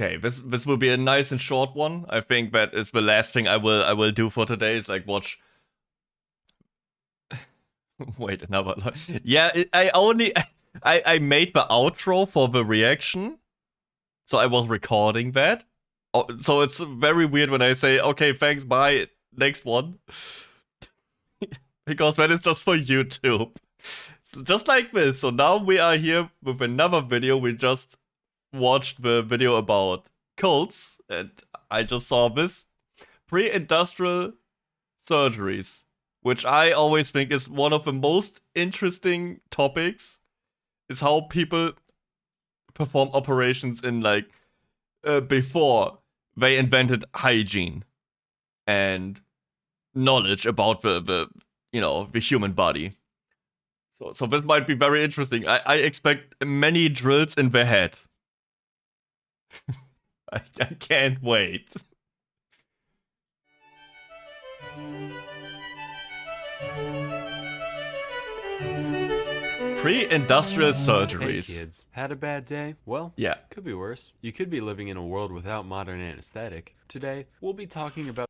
Okay, this will be a nice and short one. I think that is the last thing I will do for today. Is like watch. Wait, another. Yeah, I made the outro for the reaction, so I was recording that. Oh, so it's very weird when I say, okay, thanks, bye, next one. Because that is just for YouTube. So just like this. So now we are here with another video. We just watched the video about cults, and I just saw this pre-industrial surgeries, which I always think is one of the most interesting topics, is how people perform operations in like before they invented hygiene and knowledge about the human body. So this might be very interesting. I expect many drills in the head. I can't wait. Pre-industrial surgeries. Hey kids, had a bad day? Well, Yeah. could be worse. You could be living in a world without modern anesthetic. Today, we'll be talking about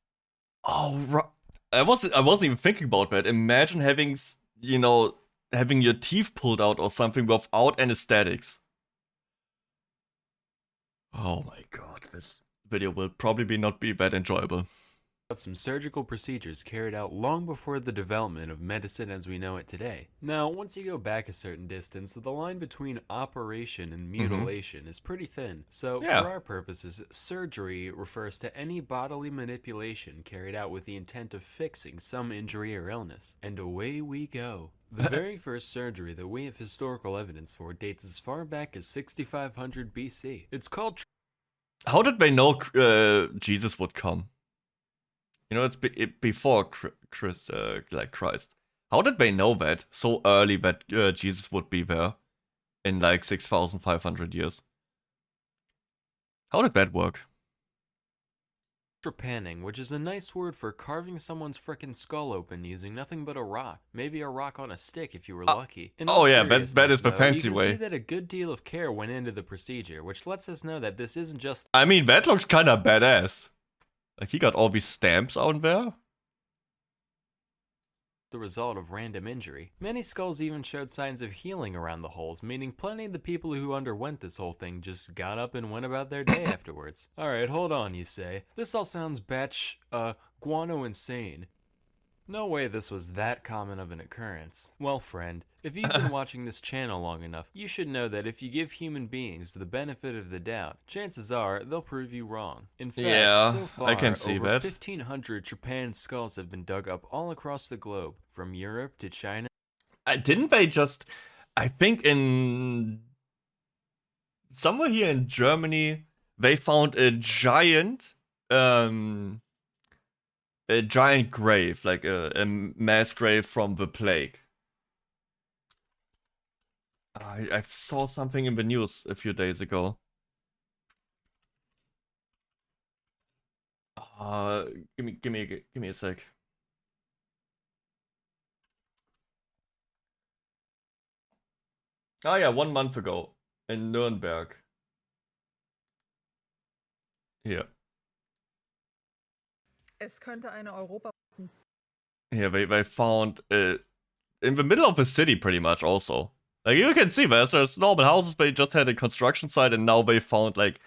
Oh, right. I wasn't even thinking about that. Imagine having, having your teeth pulled out or something without anesthetics. Oh my god, this video will probably not be that enjoyable. some surgical procedures carried out long before the development of medicine as we know it today. Now, once you go back a certain distance, the line between operation and mutilation is pretty thin. So, Yeah. for our purposes, surgery refers to any bodily manipulation carried out with the intent of fixing some injury or illness. And away we go. The very first surgery that we have historical evidence for dates as far back as 6500 BC. It's called... How did they know Jesus would come? You know, it's before Christ. How did they know that so early that Jesus would be there in like 6,500 years? How did that work? Trepanning, which is a nice word for carving someone's frickin' skull open using nothing but a rock. Maybe a rock on a stick if you were lucky. Oh yeah, that is the fancy you can way. see that a good deal of care went into the procedure, which lets us know that this isn't just... I mean, that looks kinda badass. Like, he got all these stamps out there. the result of random injury. Many skulls even showed signs of healing around the holes, meaning plenty of the people who underwent this whole thing just got up and went about their day afterwards. Alright, hold on, you say. This all sounds guano insane. No way this was that common of an occurrence. Well, friend, if you've been watching this channel long enough, you should know that if you give human beings the benefit of the doubt, chances are they'll prove you wrong. In fact, Yeah, so far, I can see over that. 1,500 Japan skulls have been dug up all across the globe, from Europe to China. Didn't they just... I think in... somewhere here in Germany, they found a giant grave, like a mass grave from the plague. I saw something in the news a few days ago. Give me a sec. Oh yeah, 1 month ago in Nuremberg. Here. Es könnte eine Europa... Here, they found in the middle of the city, pretty much. Also, like, you can see there's normal houses. They just had a construction site, and now they found like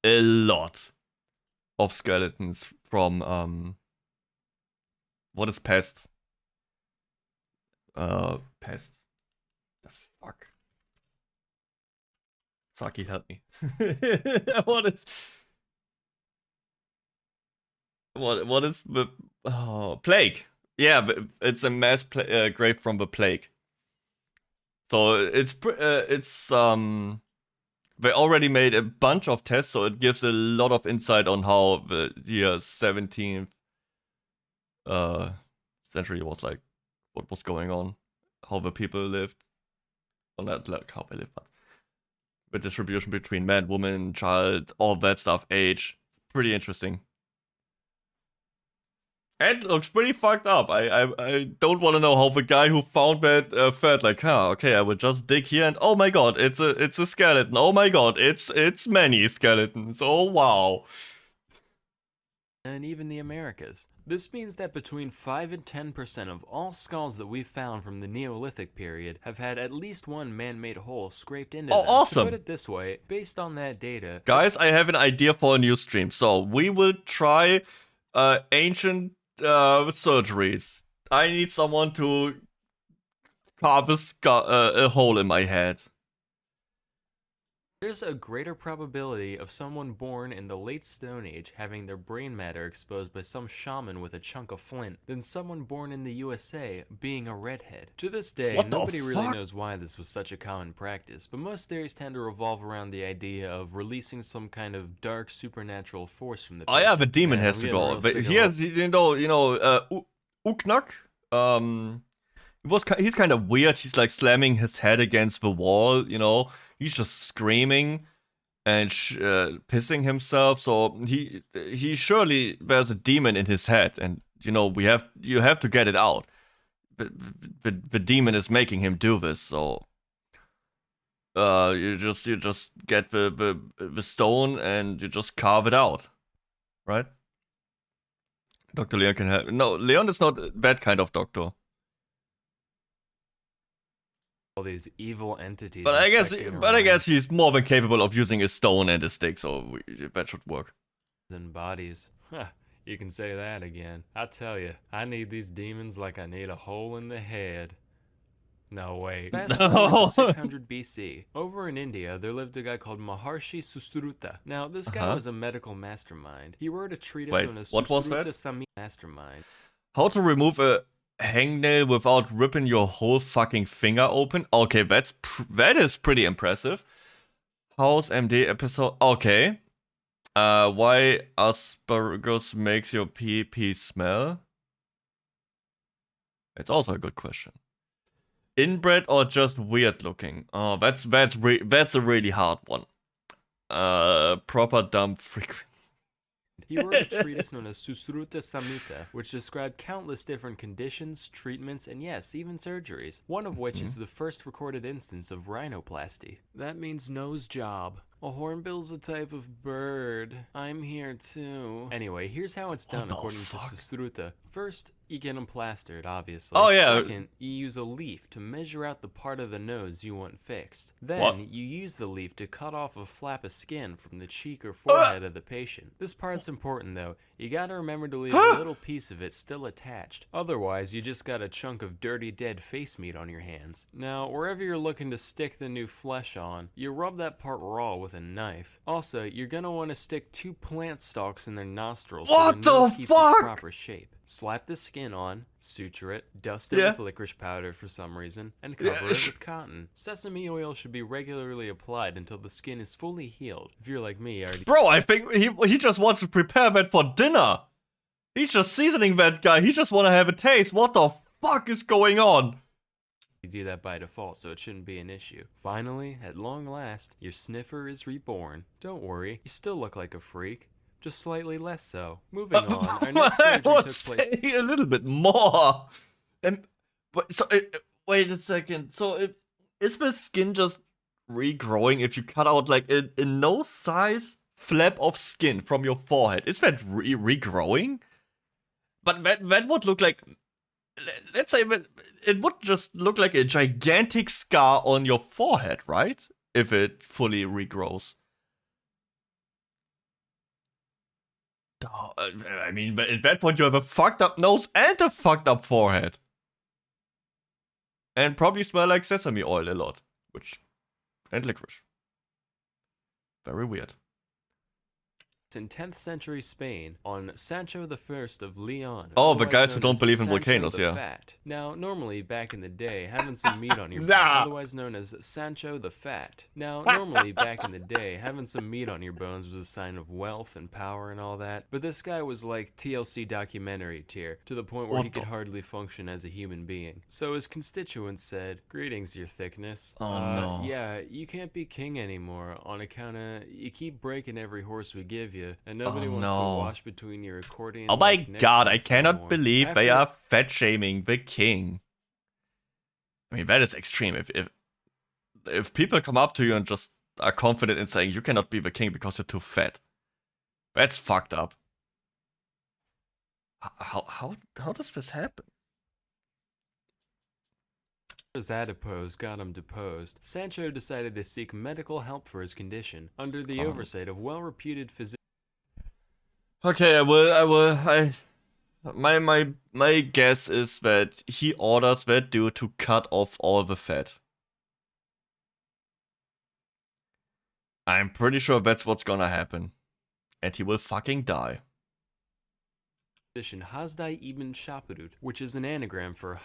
a lot of skeletons from what is pest? Pest. The fuck. Saki, help me. What is the plague? Yeah, it's a mass grave from the plague. So it's they already made a bunch of tests, so it gives a lot of insight on how the year 17th century was like, what was going on, how the people lived, well, not like how they lived, but the distribution between man, woman, child, all that stuff, age. Pretty interesting. It looks pretty fucked up. I don't want to know how the guy who found that felt like, huh, okay, I will just dig here and oh my god, it's a skeleton. Oh my god, it's many skeletons. Oh wow. And even the Americas. This means that between 5 and 10% of all skulls that we've found from the Neolithic period have had at least one man-made hole scraped into Oh, them. awesome. To put it this way, based on that data... Guys, I have an idea for a new stream. So we will try ancient surgeries. I need someone to carve a hole in my head. There's a greater probability of someone born in the late Stone Age having their brain matter exposed by some shaman with a chunk of flint than someone born in the USA being a redhead. To this day, What the nobody really fuck? knows why this was such a common practice, but most theories tend to revolve around the idea of releasing some kind of dark supernatural force from the Oh yeah, the patient. demon Man, has I'm to getting go. real But sick he of has, Uknak. He's kind of weird. He's like slamming his head against the wall. He's just screaming and pissing himself. So he surely there's a demon in his head, and you have to get it out. But the demon is making him do this. So you just get the stone and you just carve it out, right? Dr. Leon can help. No, Leon is not that kind of doctor. all these evil entities. But I infecting our guess he's more than capable of using a stone and a stick, so that should work. and bodies. Huh, you can say that again. I tell you, I need these demons like I need a hole in the head. No, wait. Fast forward to 600 BC. Over in India, there lived a guy called Maharshi Susruta. Now, this guy was a medical mastermind. He wrote a treatise known as what was Susruta that? Samhita Mastermind. How to remove a hangnail without ripping your whole fucking finger open? Okay, that is pretty impressive. House MD episode. Okay. Why asparagus makes your pee smell? It's also a good question. Inbred or just weird looking? Oh, that's a really hard one. Proper dump frequency. He wrote a treatise known as Susruta Samhita, which described countless different conditions, treatments, and yes, even surgeries, one of which is the first recorded instance of rhinoplasty. That means nose job. A hornbill's a type of bird. I'm here too. Anyway, here's how it's done according to Susruta. First, you get them plastered, obviously. Oh, yeah. Second, you use a leaf to measure out the part of the nose you want fixed. Then, you use the leaf to cut off a flap of skin from the cheek or forehead of the patient. This part's important though. You gotta remember to leave a little piece of it still attached. Otherwise, you just got a chunk of dirty dead face meat on your hands. Now, wherever you're looking to stick the new flesh on, you rub that part raw with a knife. Also, you're gonna want to stick 2 plant stalks in their nostrils so the nose keeps its proper shape. Slap the skin on, suture it, dust it with licorice powder for some reason, and cover it with cotton. Sesame oil should be regularly applied until the skin is fully healed. If you're like me, Bro, I think he just wants to prepare that for dinner. He's just seasoning that guy. He just want to have a taste. What the fuck is going on? You do that by default, so it shouldn't be an issue. Finally, at long last, your sniffer is reborn. Don't worry, you still look like a freak. Just slightly less so. Moving on, our next surgery took place... Say a little bit more. Wait a second. So, is the skin just regrowing if you cut out like a nose-size flap of skin from your forehead? Is that regrowing? But that would look like... Let's say it would just look like a gigantic scar on your forehead, right? If it fully regrows. I mean, but at that point you have a fucked up nose and a fucked up forehead. And probably smell like sesame oil a lot. And licorice. Very weird. In 10th century Spain on Sancho I of Leon. Oh, the guys who don't believe in volcanoes, yeah. Fat. Now, normally back in the day, having some meat on your bones, otherwise known as Sancho the Fat. Now, normally back in the day, having some meat on your bones was a sign of wealth and power and all that. But this guy was like TLC documentary tier, to the point where he could hardly function as a human being. So his constituents said, "Greetings, your thickness. No. Yeah, you can't be king anymore on account of you keep breaking every horse we give you. you, and nobody Oh, wants to no. wash between your accordion. Oh my like god, I neckbeards cannot anymore. believe they After- are fat shaming the king. I mean, that is extreme. If people come up to you and just are confident in saying you cannot be the king because you're too fat, that's fucked up. How does this happen? His adipose got him deposed, Sancho decided to seek medical help for his condition, under the oversight of well-reputed physicians. Okay, my guess is that he orders that dude to cut off all the fat. I'm pretty sure that's what's gonna happen. And he will fucking die. Hasdai ibn Shapurut, which is an anagram for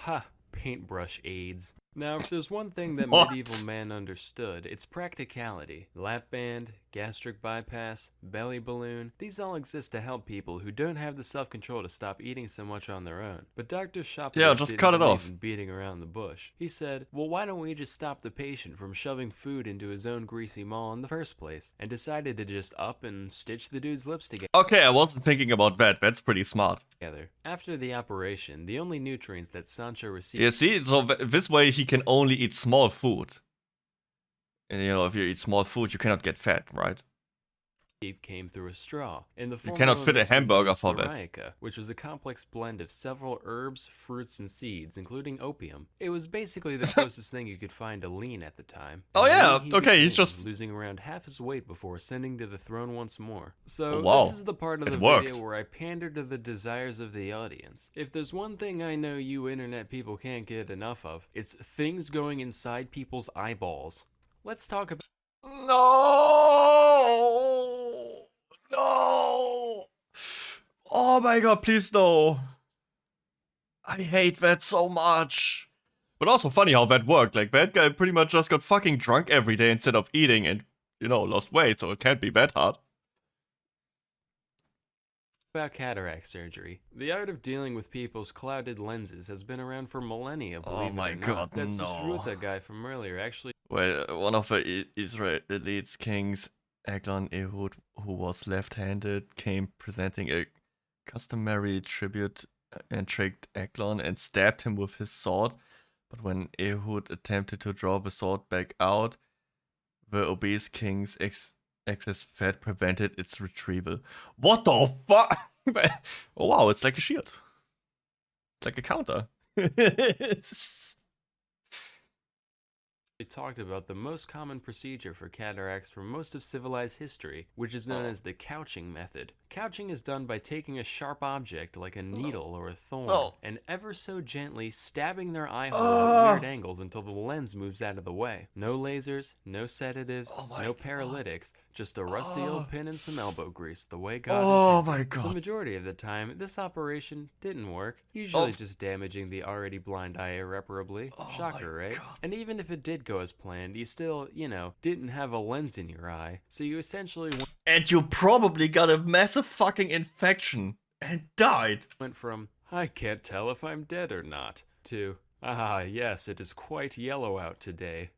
paintbrush aids. Now, if there's one thing that What? medieval man understood, it's practicality. Lap band, gastric bypass, belly balloon, these all exist to help people who don't have the self-control to stop eating so much on their own. But Dr. Shapurut Yeah, just didn't cut it believe off. in beating around the bush. He said, well, why don't we just stop the patient from shoving food into his own greasy maw in the first place? And decided to just up and stitch the dude's lips together. Okay, I wasn't thinking about that. That's pretty smart. After the operation, the only nutrients that Sancho received. You see, so this way he can only eat small food. And you know, if you eat small food, you cannot get fat, right? Came through a straw in the You form cannot of fit a mixture known hamburger as for that. Deddonekku, which was a complex blend of several herbs, fruits, and seeds, including opium. It was basically the closest thing you could find to lean at the time. Oh, And yeah, lean he okay, he's became, just- losing around half his weight before ascending to the throne once more. So Oh, wow. this is the part of It the worked. video where I pander to the desires of the audience. If there's one thing I know you internet people can't get enough of, it's things going inside people's eyeballs. Let's talk about. No! No! Oh my god, please no. I hate that so much. But also funny how that worked. Like, that guy pretty much just got fucking drunk every day instead of eating and, you know, lost weight, so it can't be that hard. About cataract surgery. The art of dealing with people's clouded lenses has been around for millennia, believe my it or God, not. That's no. Ruta guy from earlier actually Well, one of the Israelites kings, Eglon Ehud, who was left-handed, came presenting a customary tribute and tricked Eglon and stabbed him with his sword. But when Ehud attempted to draw the sword back out, the obese king's excess fat prevented its retrieval. What the fuck? Oh wow, it's like a shield. It's like a counter. talked about the most common procedure for cataracts for most of civilized history, which is known as the couching method. Couching is done by taking a sharp object like a needle or a thorn and ever so gently stabbing their eye hole at weird angles until the lens moves out of the way. No lasers, no sedatives, no paralytics, just a rusty old pin and some elbow grease, the way God intended. My god. The majority of the time, this operation didn't work, usually just damaging the already blind eye irreparably. Shocker, right? God. And even if it did go as planned, you still, didn't have a lens in your eye, so you essentially And you probably got a massive fucking infection and died. went from, I can't tell if I'm dead or not, to, ah, yes, it is quite yellow out today.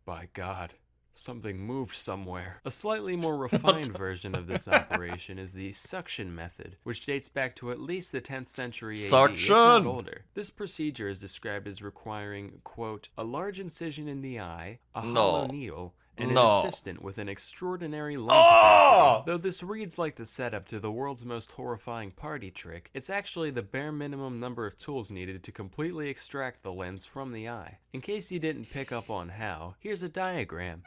By God. Something moved somewhere. A slightly more refined version of this operation is the suction method, which dates back to at least the 10th century AD, if not Suction! older. This procedure is described as requiring, quote, a large incision in the eye, a hollow needle, and an assistant with an extraordinary lung capacity. Though this reads like the setup to the world's most horrifying party trick, it's actually the bare minimum number of tools needed to completely extract the lens from the eye. In case you didn't pick up on how, here's a diagram.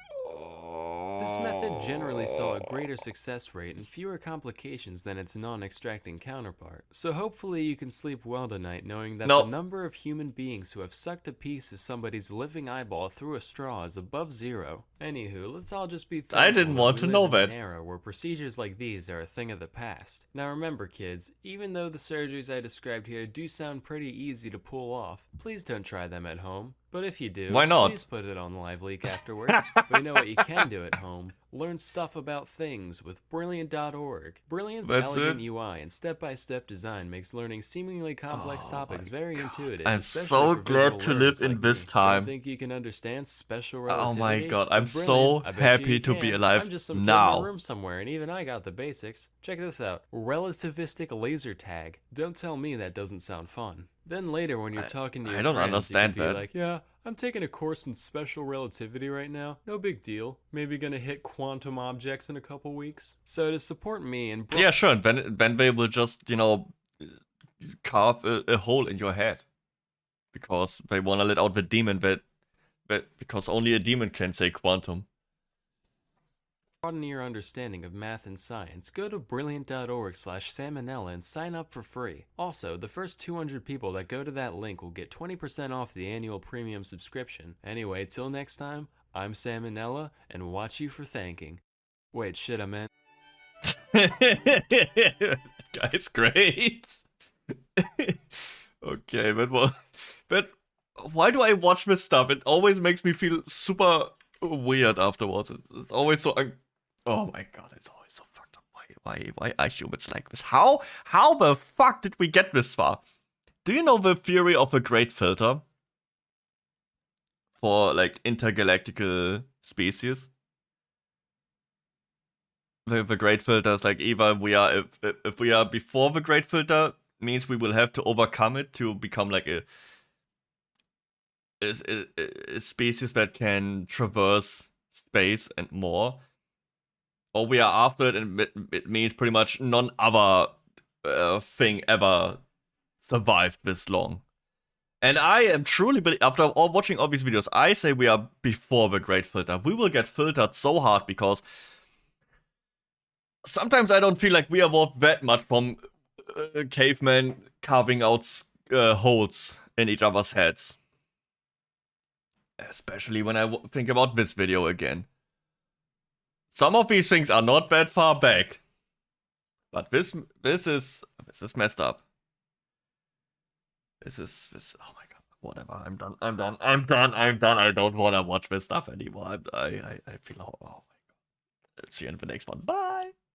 This method generally saw a greater success rate and fewer complications than its non-extracting counterpart. So hopefully you can sleep well tonight knowing that the number of human beings who have sucked a piece of somebody's living eyeball through a straw is above zero. Anywho, let's all just be thankful I didn't want we to live know in that. an era where procedures like these are a thing of the past. Now remember kids, even though the surgeries I described here do sound pretty easy to pull off, please don't try them at home. But if you do, Why not? please put it on Live Leak afterwards. But you know what you can do at home? Learn stuff about things with Brilliant.org. Brilliant's That's elegant it? UI and step-by-step design makes learning seemingly complex topics very intuitive, I'm especially so for glad visual to learners live in like this me. Don't time. think you can understand special Oh my relativity? god, I'm With Brilliant, so I bet happy you to be can. alive I'm just some kid in a now. room somewhere, and even I got the basics. Check this out. Relativistic laser tag. Don't tell me that doesn't sound fun. Then later when you're talking to I your don't friends, you could understand be that. like, yeah, I'm taking a course in special relativity right now. No big deal. Maybe gonna hit quantum objects in a couple weeks. So to support me and Yeah, sure. And then they will just, you know, carve a hole in your head because they want to let out the demon because only a demon can say quantum. broaden your understanding of math and science, go to brilliant.org/salmonella and sign up for free. Also, the first 200 people that go to that link will get 20% off the annual premium subscription. Anyway, till next time, I'm Salmonella, and watch you for thanking. Wait, shit, I meant... Guy's great. Okay, but why do I watch this stuff? It always makes me feel super weird afterwards. It's always so. Oh my god, it's always so fucked up. Why are humans like this? How the fuck did we get this far? Do you know the theory of a great filter for like intergalactical species? The great filter is like either we are if we are before the great filter means we will have to overcome it to become like a species that can traverse space and more, or we are after it, and it means pretty much none other thing ever survived this long. And I am truly after all watching all these videos, I say we are before the great filter. We will get filtered so hard because sometimes I don't feel like we evolved that much from cavemen carving out holes in each other's heads. Especially when I think about this video again. Some of these things are not that far back. But this is messed up. This oh my god. Whatever. I'm done. I don't wanna watch this stuff anymore. I feel oh my god. See you in the next one. Bye.